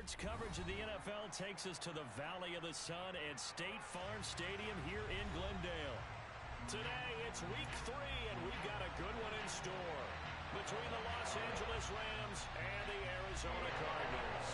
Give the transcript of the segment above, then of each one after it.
Sports coverage of the NFL takes us to the Valley of the Sun at State Farm Stadium here in Glendale. Today, it's week 3, and we've got a good one in store between the Los Angeles Rams and the Arizona Cardinals.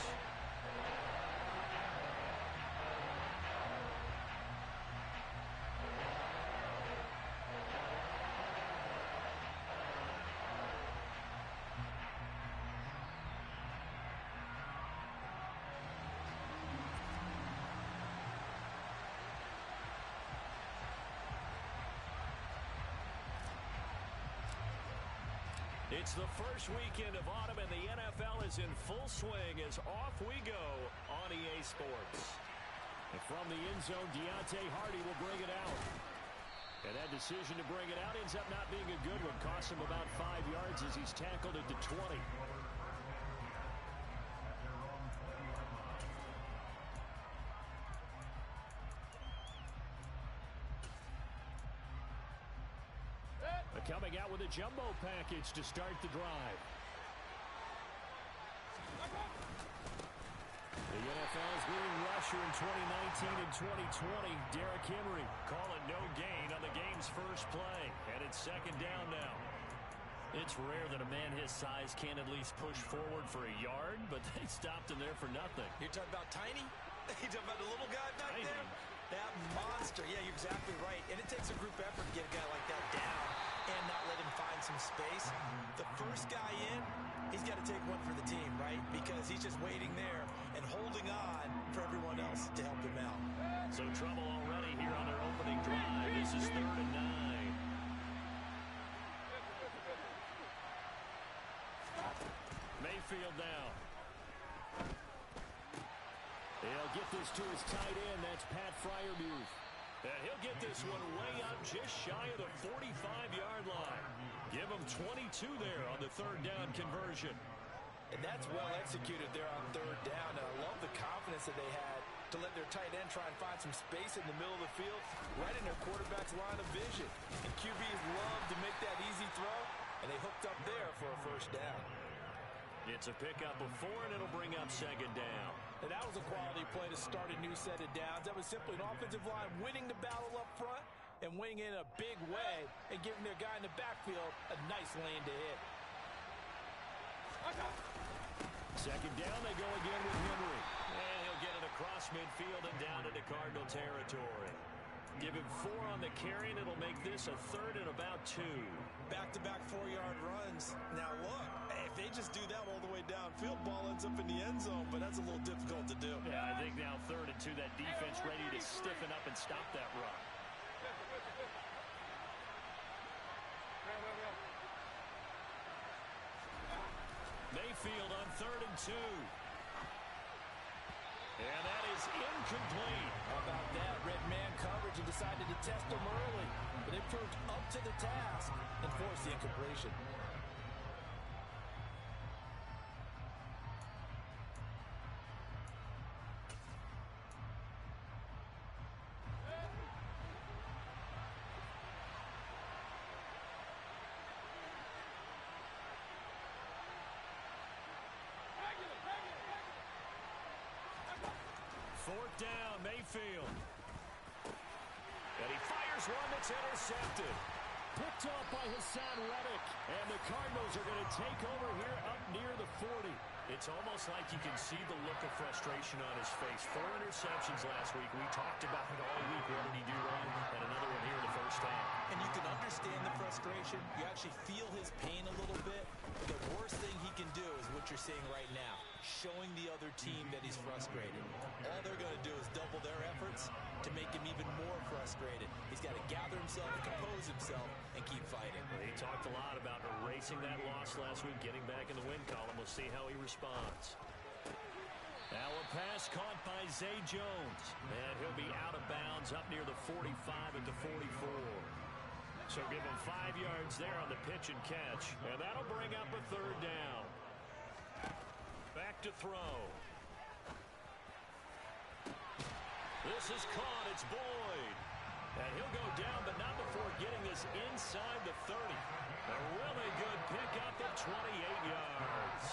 It's the first weekend of autumn, and the NFL is in full swing as off we go on EA Sports. And from the end zone, Deontay Hardy will bring it out. And that decision to bring it out ends up not being a good one. Costs him about 5 yards as he's tackled at the 20. Coming out with a jumbo package to start the drive. The NFL's leading rusher in 2019 and 2020, Derrick Henry, calling no gain on the game's first play. And it's second down now. It's rare that a man his size can't at least push forward for a yard, but they stopped him there for nothing. You're talking about Tiny? You're talking about the little guy back Tiny. there? That monster. Yeah, you're exactly right. And it takes a group effort to get a guy like that down and not let him find some space. The first guy in, he's got to take one for the team, right? Because he's just waiting there and holding on for everyone else to help him out. So trouble already here on their opening drive. This is 3rd and 9. Mayfield now. He'll get this to his tight end. That's Pat Freiermuth. And he'll get this one way up just shy of the 45-yard line. Give him 22 there on the 3rd down conversion. And that's well executed there on 3rd down. And I love the confidence that they had to let their tight end try and find some space in the middle of the field, right in their quarterback's line of vision. And QBs love to make that easy throw, and they hooked up there for a 1st down. It's a pickup of 4, and it'll bring up 2nd down. And that was a quality play to start a new set of downs. That was simply an offensive line winning the battle up front and winning in a big way and giving their guy in the backfield a nice lane to hit. 2nd down, they go again with Henry. And he'll get it across midfield and down into Cardinal territory. Give him 4 on the carry, and it'll make this a 3rd and about 2. Back-to-back 4-yard runs. Now, look, if they just do that all the way downfield, ball ends up in the end zone, but that's a little difficult to do. Yeah, I think now 3rd and 2, that defense ready to stiffen up and stop that run. Mayfield on 3rd and 2. And that is incomplete. How about that? Red man coverage and decided to test him early. But they proved up to the task and forced the incompletion. Fourth down, Mayfield. And he fires one that's intercepted. Picked off by Hassan Reddick. And the Cardinals are going to take over here up near the 40. It's almost like you can see the look of frustration on his face. 4 interceptions last week. We talked about it all week. What did he do wrong? And another one here in the first half. And you can understand the frustration. You actually feel his pain a little bit. But the worst thing he can do is what you're seeing right now, showing the other team that he's frustrated. All they're going to do is double their efforts to make him even more frustrated. He's got to gather himself and compose himself and keep fighting. Well, he talked a lot about erasing that loss last week, getting back in the win column. We'll see how he responds. Now a pass caught by Zay Jones. And he'll be out of bounds up near the 45 at the 44. So give him 5 yards there on the pitch and catch. And that'll bring up a 3rd down. Back to throw. This is caught. It's Boyd. And he'll go down, but not before getting this inside the 30. A really good pickup of 28 yards.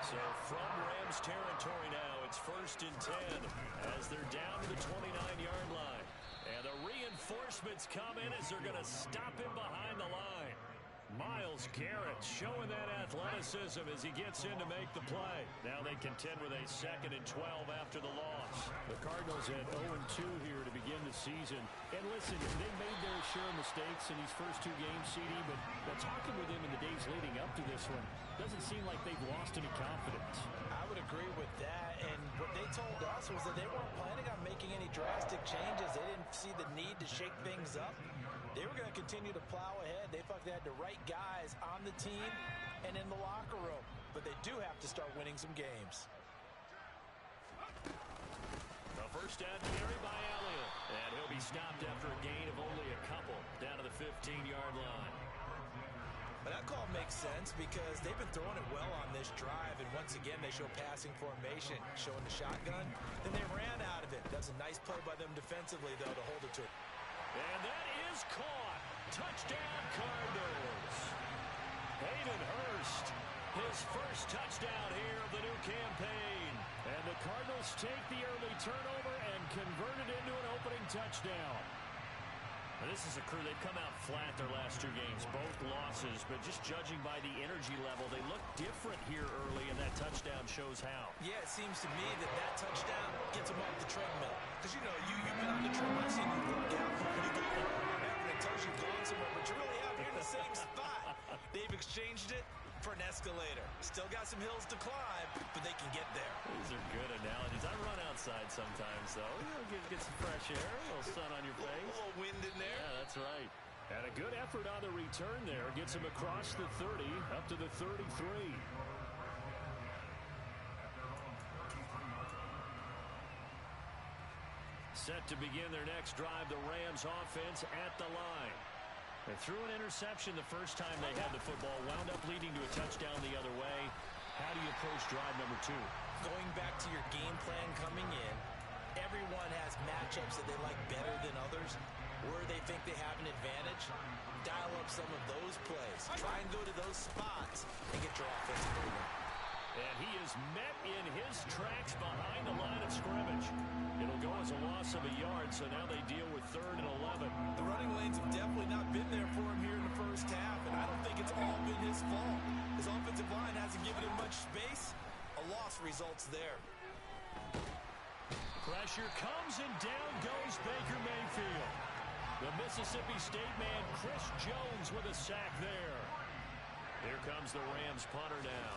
So from Rams territory now, first and 10 as they're down to the 29-yard line. And the reinforcements come in as they're going to stop him behind the line. Myles Garrett showing that athleticism as he gets in to make the play. Now they contend with a 2nd and 12 after the loss. The Cardinals at 0-2 here to begin the season. And listen, they made their share of mistakes in these first 2 games, CD, but talking with them in the days leading up to this one, doesn't seem like they've lost any confidence. I would agree with that, and what they told us was that they weren't planning on making any drastic changes. They didn't see the need to shake things up. They were going to continue to plow ahead. They felt they had the right guys on the team and in the locker room. But they do have to start winning some games. The first down carry by Elliott. And he'll be stopped after a gain of only a couple down to the 15-yard line. But that call makes sense because they've been throwing it well on this drive. And once again, they show passing formation, showing the shotgun. Then they ran out of it. That's a nice play by them defensively, though, to hold it to it. And that is caught. Touchdown, Cardinals. Hayden Hurst, his first touchdown here of the new campaign. And the Cardinals take the early turnover and convert it into an opening touchdown. And this is a crew, they've come out flat their last 2 games, both losses, but just judging by the energy level, they look different here early, and that touchdown shows how. Yeah, it seems to me that touchdown gets them off the treadmill. Because, you know, you've been on the treadmill, I've seen you work out. You go and it tells you've gone somewhere, but you're really out here in the same spot. They've exchanged it for an escalator. Still got some hills to climb, but they can get there. These are good analogies. I run outside sometimes, though. You know, get some fresh air, a little sun on your face. A little wind in there. Yeah, that's right. And a good effort on the return there. Gets him across the 30, up to the 33. Set to begin their next drive, the Rams offense at the line. They threw an interception the first time they had the football, wound up leading to a touchdown the other way. How do you approach drive number 2? Going back to your game plan coming in, everyone has matchups that they like better than others, where they think they have an advantage. Dial up some of those plays. Try and go to those spots and get your offense moving. And he is met in his tracks behind the line of scrimmage. It'll go as a loss of a yard, so now they deal with 3rd and 11. The running lanes have definitely not been there for him here in the first half, and I don't think it's all been his fault. His offensive line hasn't given him much space. A loss results there. Pressure comes, and down goes Baker Mayfield. The Mississippi State man, Chris Jones, with a sack there. Here comes the Rams punter now,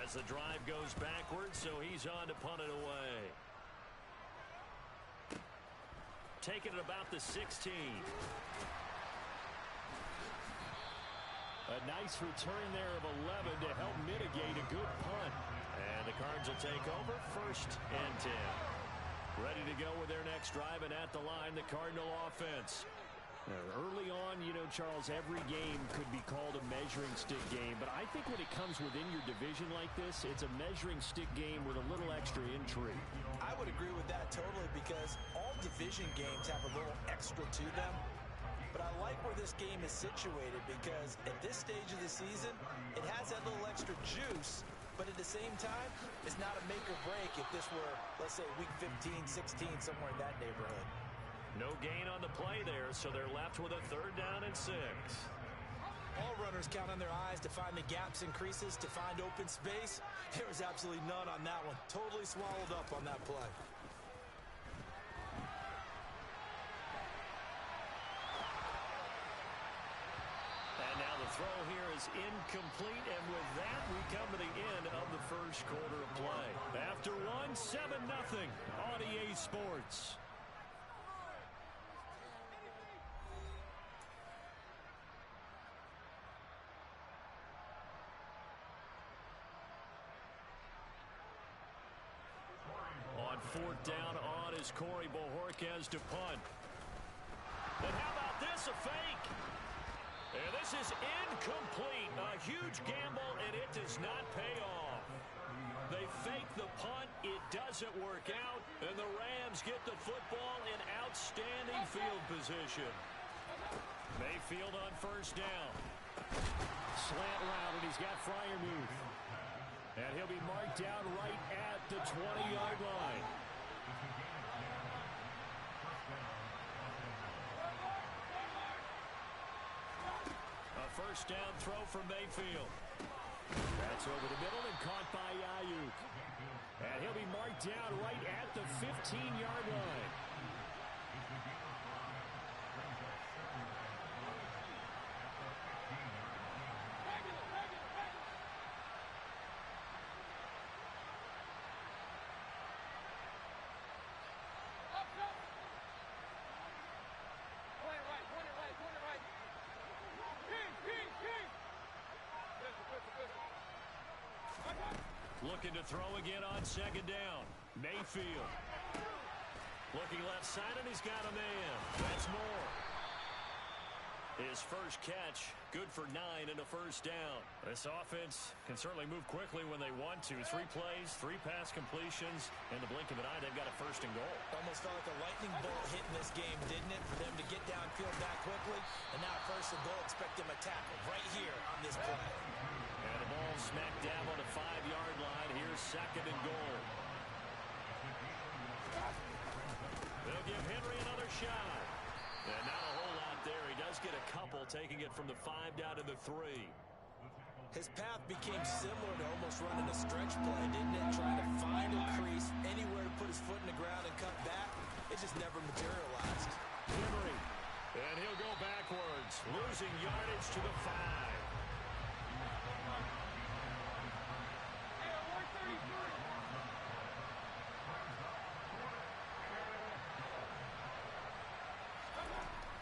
as the drive goes backwards, so he's on to punt it away. Taking it about the 16. A nice return there of 11 to help mitigate a good punt. And the Cards will take over, 1st and 10. Ready to go with their next drive, and at the line, the Cardinal offense. Early on, you know, Charles, every game could be called a measuring stick game. But I think when it comes within your division like this, it's a measuring stick game with a little extra intrigue. I would agree with that totally because all division games have a little extra to them. But I like where this game is situated because at this stage of the season, it has that little extra juice. But at the same time, it's not a make or break if this were, let's say, week 15, 16, somewhere in that neighborhood. No gain on the play there, so they're left with a 3rd down and 6. All runners count on their eyes to find the gaps and creases, to find open space. There was absolutely none on that one. Totally swallowed up on that play. And now the throw here is incomplete, and with that, we come to the end of the first quarter of play. After one, 7-0 on EA Sports. On 4th down, on is Corey Bojorquez to punt. And how about this, a fake? And this is incomplete. A huge gamble, and it does not pay off. They fake the punt. It doesn't work out, and the Rams get the football in outstanding field position. Mayfield on 1st down. Slant route, and he's got Freiermuth. And he'll be marked down right at the 20-yard line. A first down throw for Mayfield. That's over the middle and caught by Ayuk. And he'll be marked down right at the 15-yard line. Looking to throw again on second down. Mayfield. Looking left side, and he's got a man. That's Moore. His first catch, good for 9 and a first down. This offense can certainly move quickly when they want to. 3 plays, 3 pass completions. In the blink of an eye, they've got a first and goal. Almost felt like a lightning bolt hit in this game, didn't it? For them to get downfield that quickly. And now first and goal, expect them to tackle right here on this play. And the ball smacked down on the 5-yard line. Here's second and goal. They'll give Henry another shot. And not a whole lot there. He does get a couple, taking it from the 5 down to the 3. His path became similar to almost running a stretch play, didn't it? Trying to find a crease, anywhere to put his foot in the ground and cut back. It just never materialized. Henry. And he'll go backwards, losing yardage to the 5.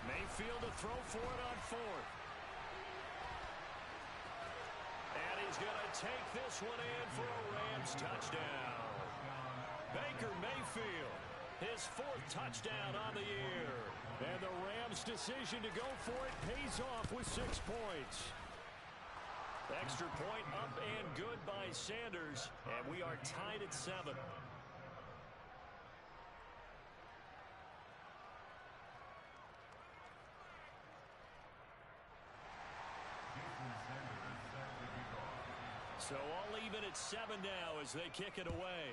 Mayfield to throw for it on 4th. And he's going to take this one in for a Rams touchdown. Baker Mayfield, his 4th touchdown on the year. And the Rams' decision to go for it pays off with 6 points. Extra point up and good by Sanders. And we are tied at 7. So all even at 7 now as they kick it away.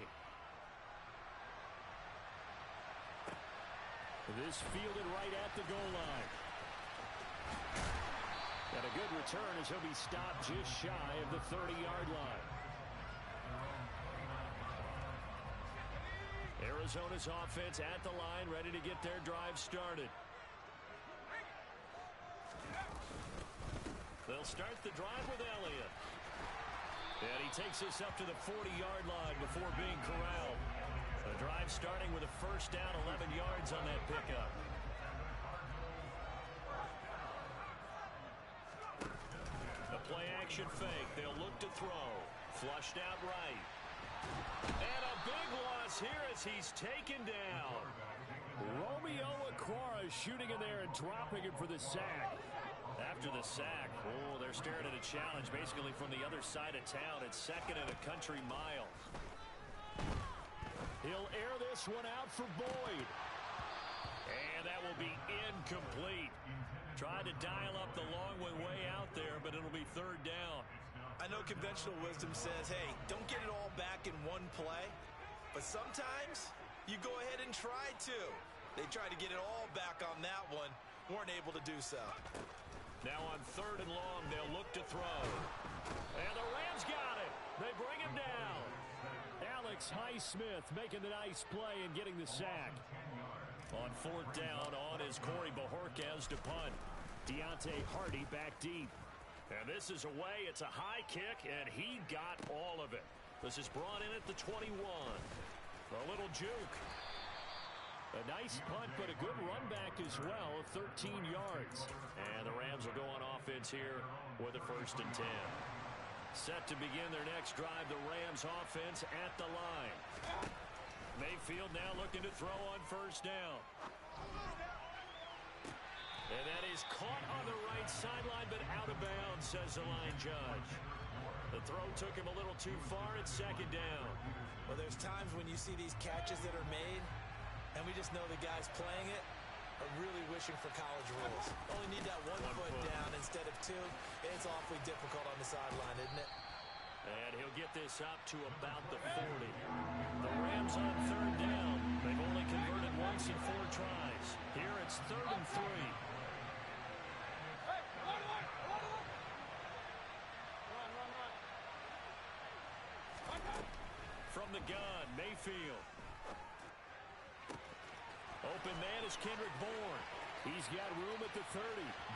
This fielded right at the goal line. And a good return as he'll be stopped just shy of the 30-yard line. Arizona's offense at the line, ready to get their drive started. They'll start the drive with Elliott. And he takes us up to the 40-yard line before being corralled. The drive starting with a first down, 11 yards on that pickup. The play-action fake. They'll look to throw. Flushed out right. And a big loss here as he's taken down. Romeo Okwara shooting in there and dropping him for the sack. After the sack, they're staring at a challenge basically from the other side of town. It's 2nd and a country mile. He'll air this one out for Boyd. And that will be incomplete. Tried to dial up the long way out there, but it'll be 3rd down. I know conventional wisdom says, hey, don't get it all back in one play. But sometimes you go ahead and try to. They tried to get it all back on that one. Weren't able to do so. Now on 3rd and long, they'll look to throw. And the Rams got it. They bring him down. Alex Highsmith making the nice play and getting the sack. On 4th down, on is Corey Bojorquez to punt. Deontay Hardy back deep. And this is away. It's a high kick, and he got all of it. This is brought in at the 21. A little juke. A nice punt, but a good run back as well of 13 yards. And the Rams will go on offense here with a 1st and 10. Set to begin their next drive, the Rams offense at the line. Mayfield now looking to throw on 1st down. And that is caught on the right sideline, but out of bounds, says the line judge. The throw took him a little too far at 2nd down. Well, there's times when you see these catches that are made, and we just know the guys playing it are really wishing for college rules. Only need that one foot down instead of 2. It's awfully difficult on the sideline, isn't it? And he'll get this up to about the 40. The Rams on third down. They've only converted once in 4 tries. Here it's 3rd and 3. From the gun, Mayfield. Open man is Kendrick Bourne. He's got room at the 30.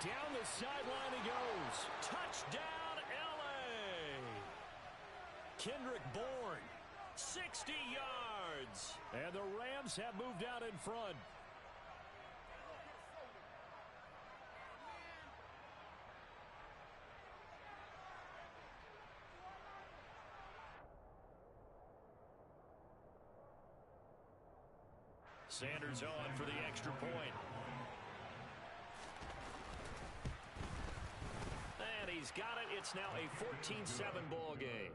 Down the sideline he goes. Touchdown, L.A. Kendrick Bourne, 60 yards. And the Rams have moved out in front. Sanders on for the extra point. And he's got it. It's now a 14-7 ball game.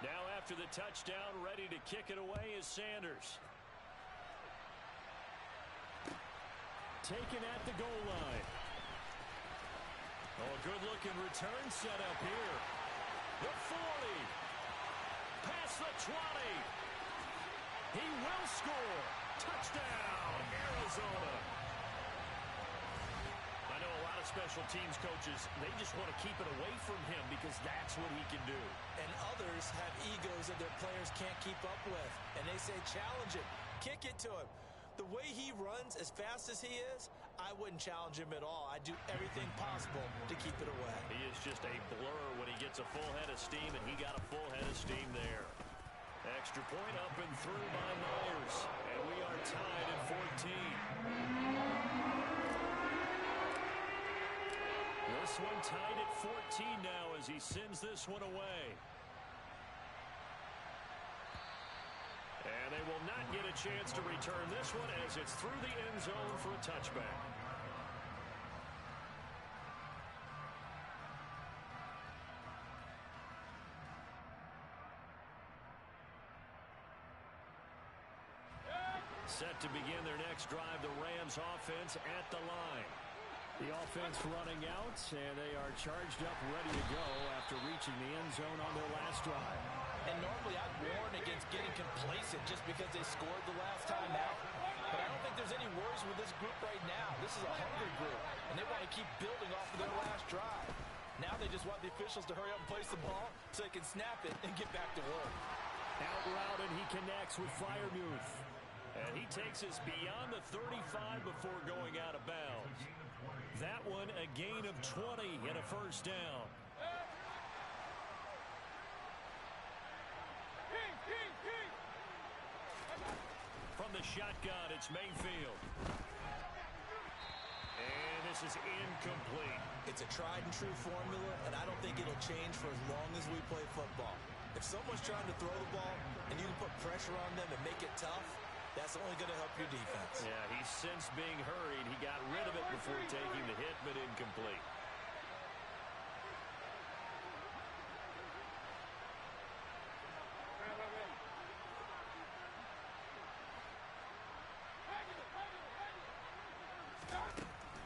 Now after the touchdown, ready to kick it away is Sanders. Taken at the goal line. Oh, a good-looking return set up here. The 40. Past the 20. He will score. Touchdown, Arizona. I know a lot of special teams coaches, they just want to keep it away from him because that's what he can do. And others have egos that their players can't keep up with. And they say, challenge him. Kick it to him. The way he runs, as fast as he is, I wouldn't challenge him at all. I'd do everything possible to keep it away. He is just a blur when he gets a full head of steam, and he got a full head of steam there. Extra point up and through by Myers. And we are tied at 14. This one tied at 14 now as he sends this one away. And they will not get a chance to return this one as it's through the end zone for a touchback. Set to begin their next drive, the Rams offense at the line. The offense running out, and they are charged up, ready to go after reaching the end zone on their last drive. And normally I'd warn against getting complacent just because they scored the last time out. But I don't think there's any worries with this group right now. This is a hungry group, and they want to keep building off of their last drive. Now they just want the officials to hurry up and place the ball so they can snap it and get back to work. Out route, and he connects with Freiermuth. And he takes us beyond the 35 before going out of bounds. That one a gain of 20 and a first down. From the shotgun, it's Mayfield. And this is incomplete. It's a tried and true formula, and I don't think it'll change for as long as we play football. If someone's trying to throw the ball and you can put pressure on them and make it tough, that's only going to help your defense. Yeah, he's since being hurried. He got rid of it before taking the hit, but incomplete.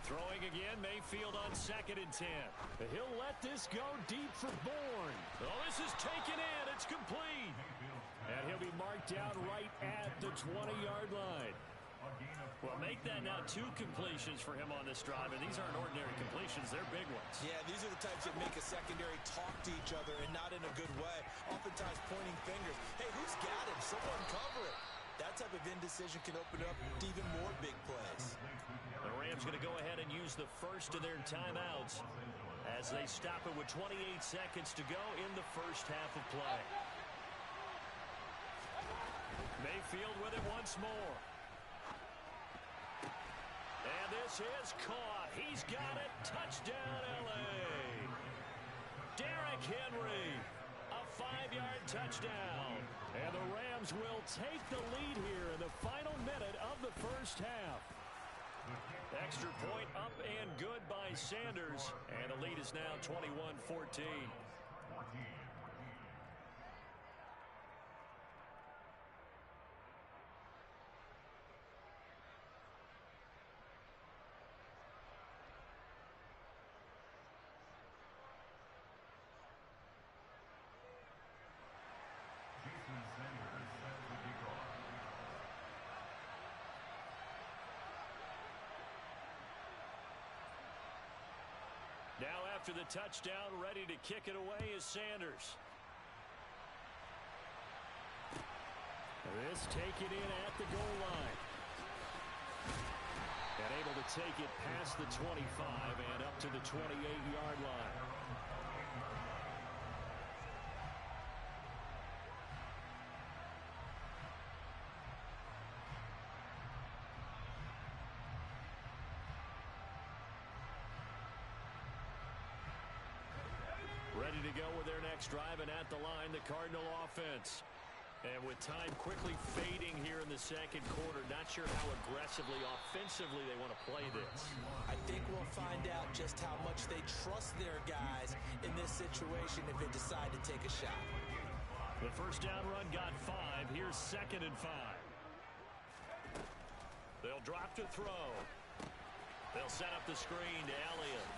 Throwing again, Mayfield on 2nd and 10. He'll let this go deep for Bourne. Oh, this is taken in. It's complete. And he'll be marked down right at the 20-yard line. Well, make that now 2 completions for him on this drive, and these aren't ordinary completions. They're big ones. Yeah, these are the types that make a secondary talk to each other and not in a good way. Oftentimes pointing fingers. Hey, who's got him? Someone cover it. That type of indecision can open up to even more big plays. The Rams going to go ahead and use the first of their timeouts as they stop it with 28 seconds to go in the first half of play. Mayfield with it once more. And this is caught. He's got it. Touchdown, L.A. Derrick Henry. A 5-yard touchdown. And the Rams will take the lead here in the final minute of the first half. Extra point up and good by Sanders. And the lead is now 21-14. Now after the touchdown, ready to kick it away is Sanders. This taken in at the goal line. And able to take it past the 25 and up to the 28-yard line. Ready to go with their next drive, and at the line, the Cardinal offense. And with time quickly fading here in the second quarter, not sure how aggressively, offensively they want to play this. I think we'll find out just how much they trust their guys in this situation if they decide to take a shot. The first down run got 5. Here's 2nd and 5. They'll drop to throw. They'll set up the screen to Elliott.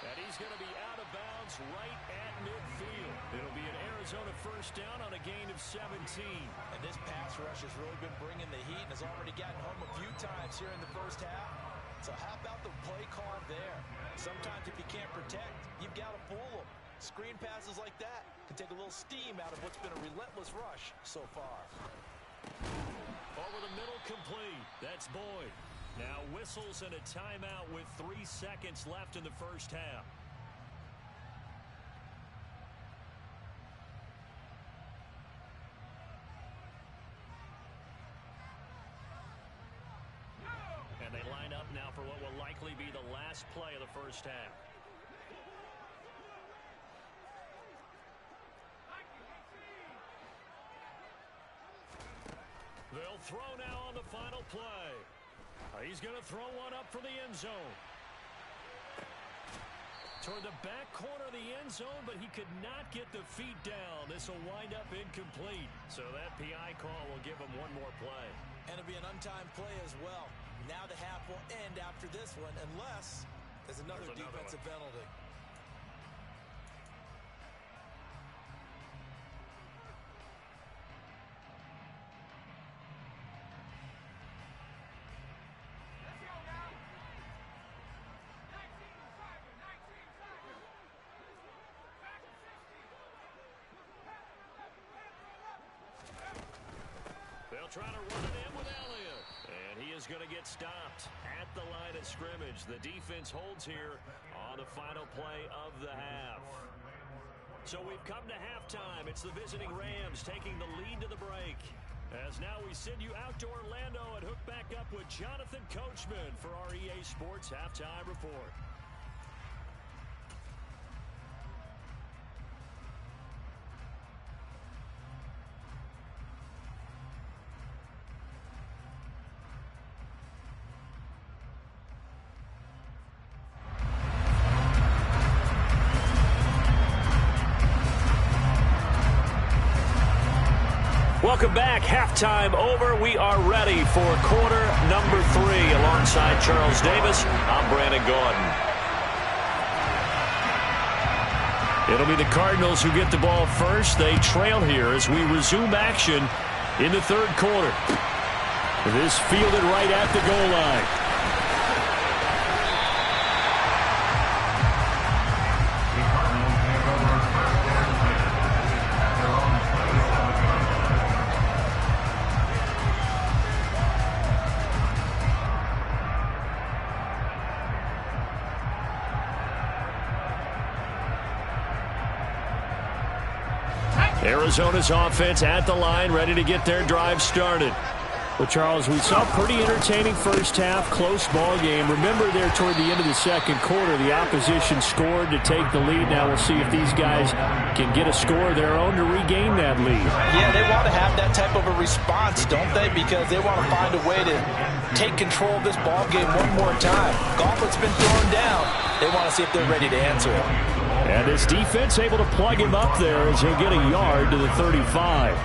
And he's going to be out of bounds right at midfield. It'll be an Arizona first down on a gain of 17. And this pass rush has really been bringing the heat and has already gotten home a few times here in the first half. So how about the play call there? Sometimes if you can't protect, you've got to fool them. Screen passes like that can take a little steam out of what's been a relentless rush so far. Over the middle, complete. That's Boyd. Now whistles and a timeout with 3 seconds left in the first half. And they line up now for what will likely be the last play of the first half. They'll throw now on the final play. He's going to throw one up for the end zone. Toward the back corner of the end zone, but he could not get the feet down. This will wind up incomplete. So that PI call will give him one more play. And it'll be an untimed play as well. Now the half will end after this one, unless there's another defensive penalty. They'll try to run it in with Elliott. And he is going to get stopped at the line of scrimmage. The defense holds here on the final play of the half. So we've come to halftime. It's the visiting Rams taking the lead to the break. As now we send you out to Orlando and hook back up with Jonathan Coachman for our EA Sports Halftime Report. Welcome back. Halftime over. We are ready for quarter number 3. Alongside Charles Davis, I'm Brandon Gaudin. It'll be the Cardinals who get the ball first. They trail here as we resume action in the third quarter. This fielded right at the goal line. Arizona's offense at the line, ready to get their drive started. Well, Charles, we saw a pretty entertaining first half, close ball game. Remember there toward the end of the second quarter, the opposition scored to take the lead. Now we'll see if these guys can get a score of their own to regain that lead. Yeah, they want to have that type of a response, don't they? Because they want to find a way to take control of this ball game one more time. Gauntlet's been thrown down. They want to see if they're ready to answer it. And this defense able to plug him up there as he'll get a yard to the 35.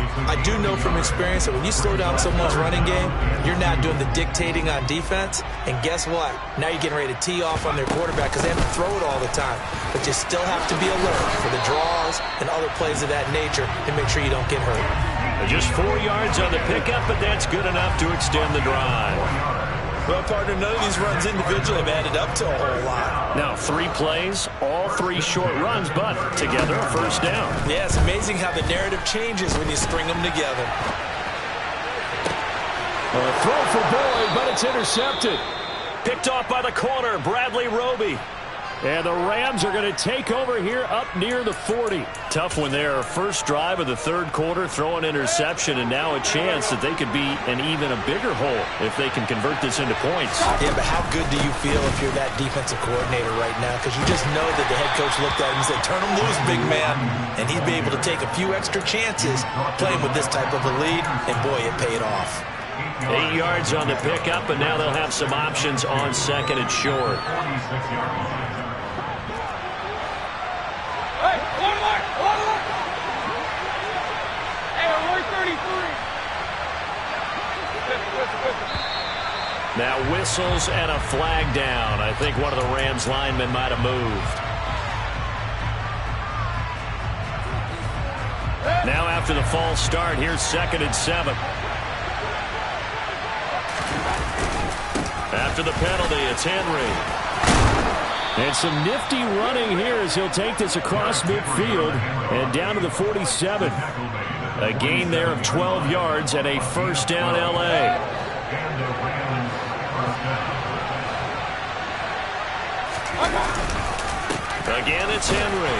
I do know from experience that when you slow down someone's running game, you're not doing the dictating on defense. And guess what? Now you're getting ready to tee off on their quarterback because they have to throw it all the time. But you still have to be alert for the draws and other plays of that nature and make sure you don't get hurt. Just 4 yards on the pickup, but that's good enough to extend the drive. Well, partner, none of these runs individually have added up to a whole lot. Now 3 plays, all 3 short runs, but together a first down. Yeah, it's amazing how the narrative changes when you string them together. A throw for Boyd, but it's intercepted. Picked off by the corner, Bradley Roby. And the Rams are going to take over here up near the 40. Tough one there. First drive of the third quarter, throw an interception, and now a chance that they could be in even a bigger hole if they can convert this into points. Yeah, but how good do you feel if you're that defensive coordinator right now? Because you just know that the head coach looked at him and said, turn him loose, big man. And he'd be able to take a few extra chances playing with this type of a lead, and boy, it paid off. 8 yards on the pickup, and now they'll have some options on second and short. Now whistles and a flag down. I think one of the Rams linemen might have moved. Now after the false start, here's 2nd and 7. After the penalty, it's Henry. And some nifty running here as he'll take this across midfield and down to the 47. A gain there of 12 yards and a first down L.A. Again, it's Henry.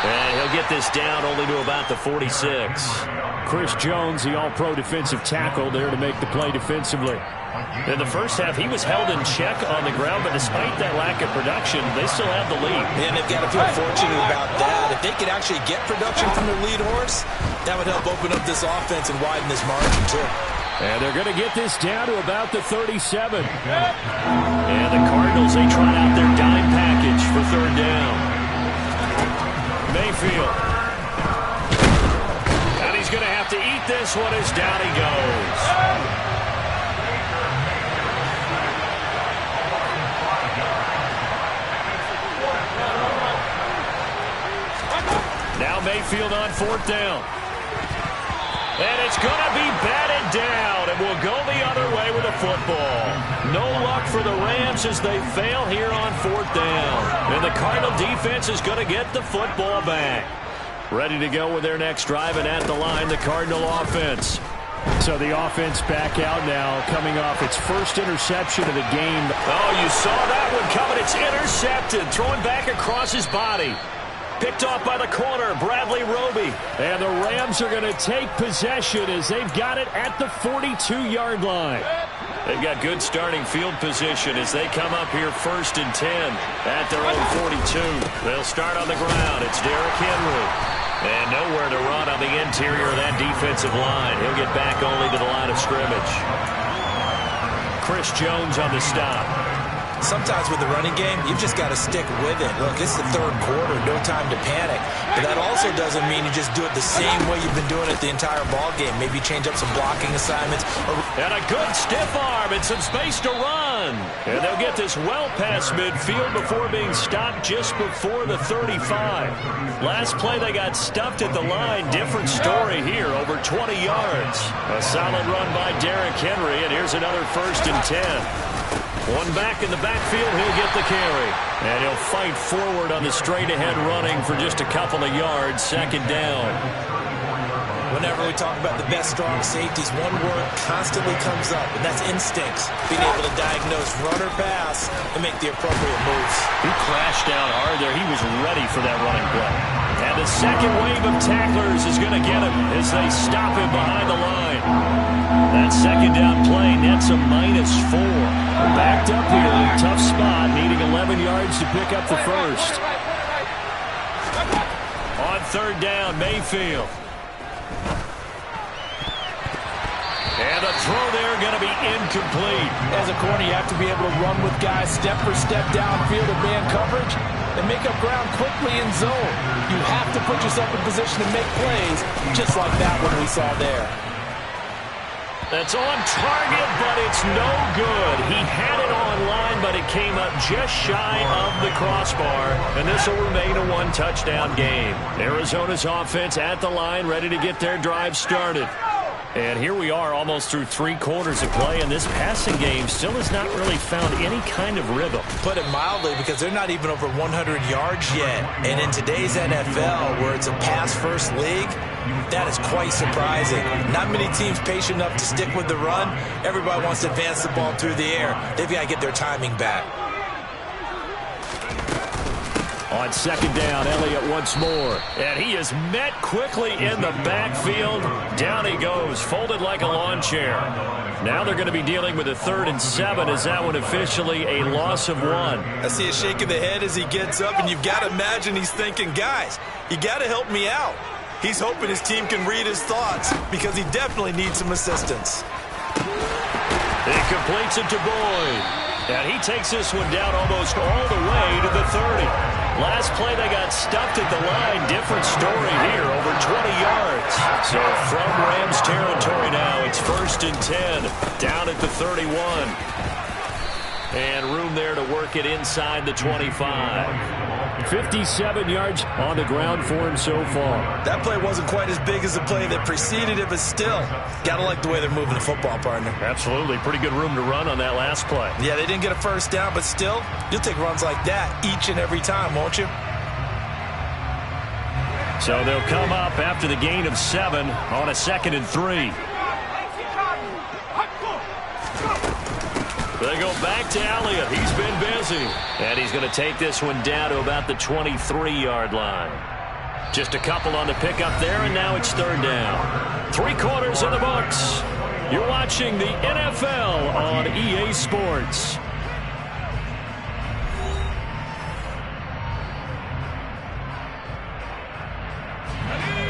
And he'll get this down only to about the 46. Chris Jones, the all-pro defensive tackle, there to make the play defensively. In the first half, he was held in check on the ground, but despite that lack of production, they still have the lead. And they've got to feel fortunate about that. If they could actually get production from their lead horse, that would help open up this offense and widen this margin, too. And they're going to get this down to about the 37. And the Cardinals, they trot out their dime package for third down. Mayfield. And he's going to have to eat this one as down he goes. Now Mayfield on 4th down. And it's going to be batted down, and we'll go the other way with the football. No luck for the Rams as they fail here on 4th down. And the Cardinal defense is going to get the football back. Ready to go with their next drive, and at the line, the Cardinal offense. So the offense back out now, coming off its first interception of the game. Oh, you saw that one coming. It's intercepted, throwing back across his body. Picked off by the corner, Bradley Roby. And the Rams are going to take possession as they've got it at the 42-yard line. They've got good starting field position as they come up here 1st and 10 at their own 42. They'll start on the ground. It's Derrick Henry. And nowhere to run on the interior of that defensive line. He'll get back only to the line of scrimmage. Chris Jones on the stop. Sometimes with the running game, you've just got to stick with it. Look, it's the third quarter, no time to panic. But that also doesn't mean you just do it the same way you've been doing it the entire ball game. Maybe change up some blocking assignments. And a good stiff arm and some space to run. And they'll get this well past midfield before being stopped just before the 35. Last play, they got stuffed at the line. Different story here, over 20 yards. A solid run by Derrick Henry, and here's another 1st and 10. One back in the backfield, he'll get the carry. And he'll fight forward on the straight-ahead running for just a couple of yards, 2nd down. Whenever we talk about the best strong safeties, one word constantly comes up, and that's instincts. Being able to diagnose run or pass and make the appropriate moves. He crashed down hard there. He was ready for that running play. And the second wave of tacklers is going to get him as they stop him behind the line. That second down play nets a -4. Backed up here in a tough spot, needing 11 yards to pick up the first. On third down, Mayfield. And the throw there going to be incomplete. As a corner, you have to be able to run with guys step for step downfield in man coverage and make up ground quickly in zone. You have to put yourself in position to make plays, just like that one we saw there. That's on target, but it's no good. He had it on line, but it came up just shy of the crossbar. And this will remain a one-touchdown game. Arizona's offense at the line, ready to get their drive started. And here we are almost through 3 quarters of play, and this passing game still has not really found any kind of rhythm. Put it mildly, because they're not even over 100 yards yet. And in today's NFL, where it's a pass-first league, that is quite surprising. Not many teams patient enough to stick with the run. Everybody wants to advance the ball through the air. They've got to get their timing back. On second down, Elliott once more. And he is met quickly in the backfield. Down he goes, folded like a lawn chair. Now they're going to be dealing with a 3rd and 7. Is that one officially a loss of 1? I see a shake of the head as he gets up, and you've got to imagine he's thinking, guys, you got to help me out. He's hoping his team can read his thoughts because he definitely needs some assistance. He completes it to Boyd. And he takes this one down almost all the way to the 30. Last play they got stuffed at the line. Different story here, over 20 yards. So from Rams territory now, it's 1st and 10, down at the 31. And room there to work it inside the 25. 57 yards on the ground for him so far. That play wasn't quite as big as the play that preceded it, but still, got to like the way they're moving the football, partner. Absolutely. Pretty good room to run on that last play. Yeah, they didn't get a first down, but still, you'll take runs like that each and every time, won't you? So they'll come up after the gain of 7 on a 2nd and 3. They go back to Elliott. He's been busy. And he's going to take this one down to about the 23-yard line. Just a couple on the pickup there, and now it's 3rd down. 3 quarters in the books. You're watching the NFL on EA Sports.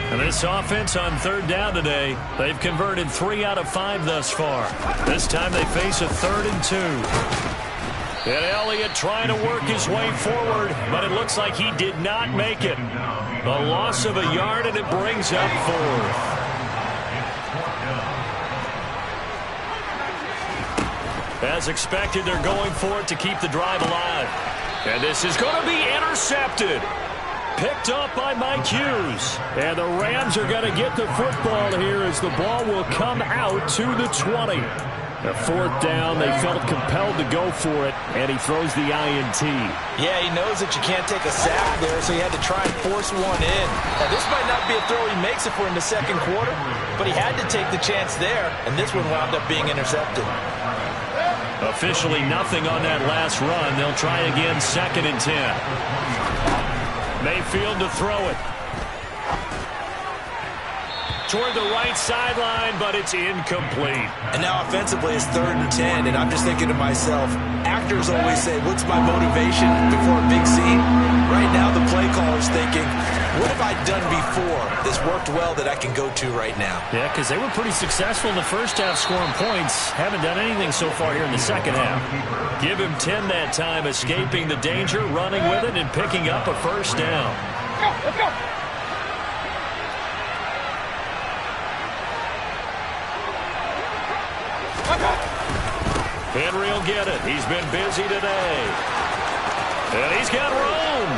And this offense on 3rd down today, they've converted 3 out of 5 thus far. This time they face a 3rd and 2. And Elliott trying to work his way forward, but it looks like he did not make it. A loss of a yard, and it brings up 4th. As expected, they're going for it to keep the drive alive. And this is going to be intercepted. Picked up by Mike Hughes. And the Rams are going to get the football here as the ball will come out to the 20. The 4th down, they felt compelled to go for it, and he throws the INT. Yeah, he knows that you can't take a sack there, so he had to try and force one in. Now, this might not be a throw he makes if we're in the 2nd quarter, but he had to take the chance there, and this one wound up being intercepted. Officially nothing on that last run. They'll try again, 2nd and 10. Mayfield to throw it. Toward the right sideline, but it's incomplete. And now offensively it's 3rd and 10, and I'm just thinking to myself, actors always say, what's my motivation before a big scene? Right now the play caller's thinking, what have I done before? This worked well that I can go to right now. Yeah, because they were pretty successful in the first half scoring points. Haven't done anything so far here in the second half. Give him 10 that time, escaping the danger, running with it, and picking up a first down. Let's go. Henry will get it. He's been busy today. And he's got room.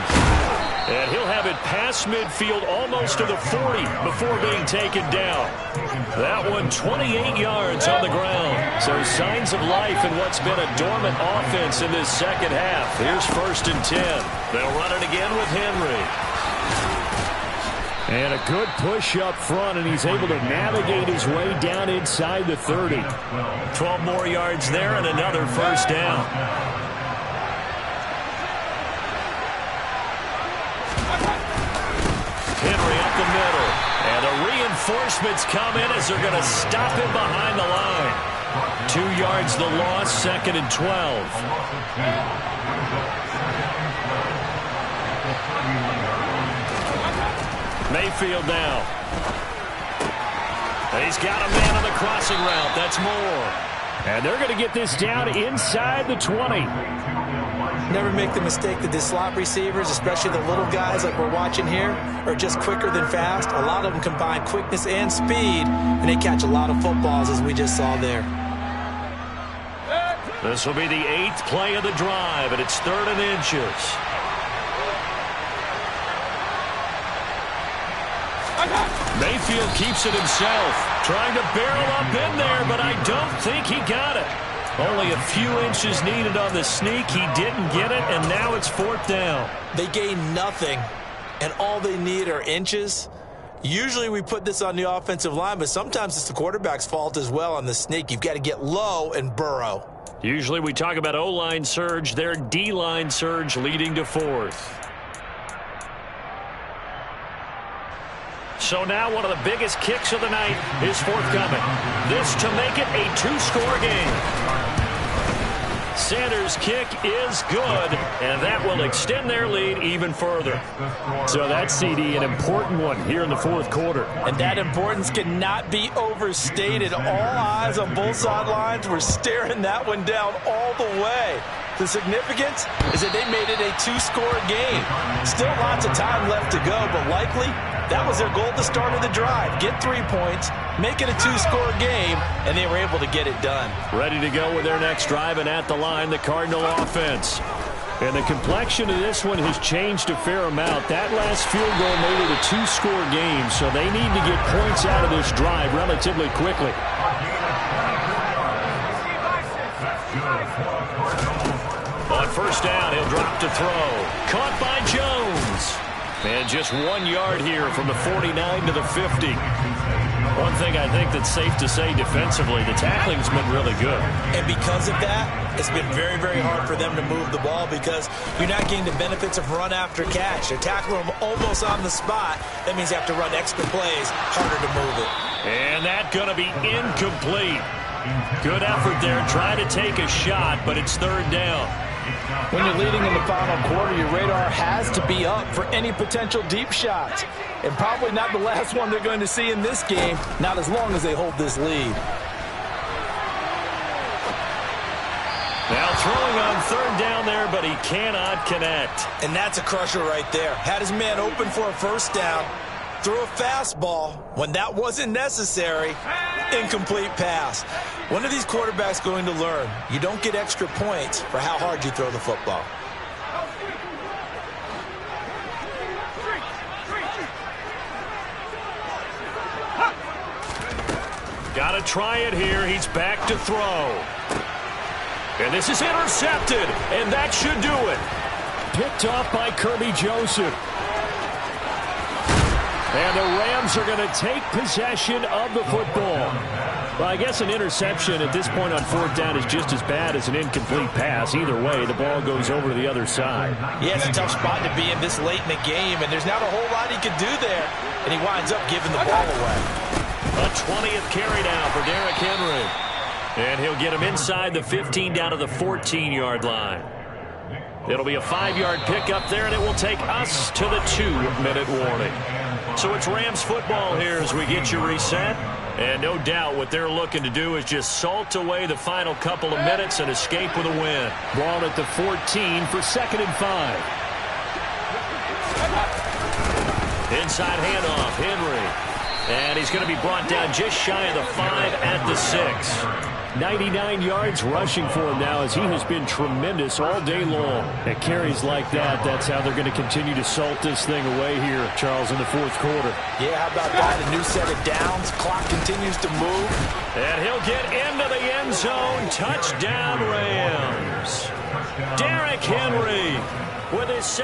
And he'll have it past midfield almost to the 40 before being taken down. That one 28 yards on the ground. So signs of life in what's been a dormant offense in this second half. Here's 1st and 10. They'll run it again with Henry. And a good push up front, and he's able to navigate his way down inside the 30. 12 more yards there and another first down. And the reinforcements come in as they're going to stop him behind the line. 2 yards the loss, 2nd and 12. Mayfield now. And he's got a man on the crossing route. That's Moore. And they're going to get this down inside the 20. Never make the mistake that the slot receivers, especially the little guys like we're watching here, are just quicker than fast. A lot of them combine quickness and speed, and they catch a lot of footballs, as we just saw there. This will be the 8th play of the drive, and it's 3rd and inches. Mayfield keeps it himself, trying to barrel up in there, but I don't think he got it. Only a few inches needed on the sneak. He didn't get it, and now it's 4th down. They gain nothing, and all they need are inches. Usually we put this on the offensive line, but sometimes it's the quarterback's fault as well on the sneak. You've got to get low and burrow. Usually we talk about O-line surge, their D-line surge leading to 4th. So now one of the biggest kicks of the night is forthcoming. This to make it a 2-score game. Sanders' kick is good, and that will extend their lead even further. So that's, CD, an important one here in the 4th quarter. And that importance cannot be overstated. All eyes on both sidelines were staring that one down all the way. The significance is that they made it a 2-score game. Still lots of time left to go, but likely that was their goal at the start of the drive. Get 3 points, make it a 2-score game, and they were able to get it done. Ready to go with their next drive, and at the line, the Cardinal offense. And the complexion of this one has changed a fair amount. That last field goal made it a 2-score game, so they need to get points out of this drive relatively quickly. On 1st down, he'll drop to throw. Caught by Jones. And just 1 yard here from the 49 to the 50. One thing I think that's safe to say defensively, the tackling's been really good. And because of that, it's been very, very hard for them to move the ball because you're not getting the benefits of run after catch. They're tackling them almost on the spot. That means they have to run extra plays, harder to move it. And that's going to be incomplete. Good effort there, trying to take a shot, but it's 3rd down. When you're leading in the final quarter, your radar has to be up for any potential deep shots. And probably not the last one they're going to see in this game, not as long as they hold this lead. Now throwing on 3rd down there, but he cannot connect. And that's a crusher right there. Had his man open for a 1st down, threw a fastball when that wasn't necessary. Incomplete pass. When are these quarterbacks going to learn? You don't get extra points for how hard you throw the football. Got to try it here. He's back to throw. And this is intercepted, and that should do it. Picked off by Kirby Joseph. And the Rams are going to take possession of the football. Well, I guess an interception at this point on 4th down is just as bad as an incomplete pass. Either way, the ball goes over to the other side. Yeah, it's a tough spot to be in this late in the game, and there's not a whole lot he could do there. And he winds up giving the ball away. A 20th carry now for Derrick Henry. And he'll get him inside the 15 down to the 14-yard line. It'll be a 5-yard pickup there, and it will take us to the 2-minute warning. So it's Rams football here as we get you reset. And no doubt what they're looking to do is just salt away the final couple of minutes and escape with a win. Ball at the 14 for 2nd and 5. Inside handoff, Henry. And he's going to be brought down just shy of the 5 at the 6. 99 yards rushing for him now as he has been tremendous all day long. At carries like that, that's how they're going to continue to salt this thing away here, Charles, in the 4th quarter. Yeah, how about that? A new set of downs. Clock continues to move. And he'll get into the end zone. Touchdown, Rams. Derrick Henry with his second.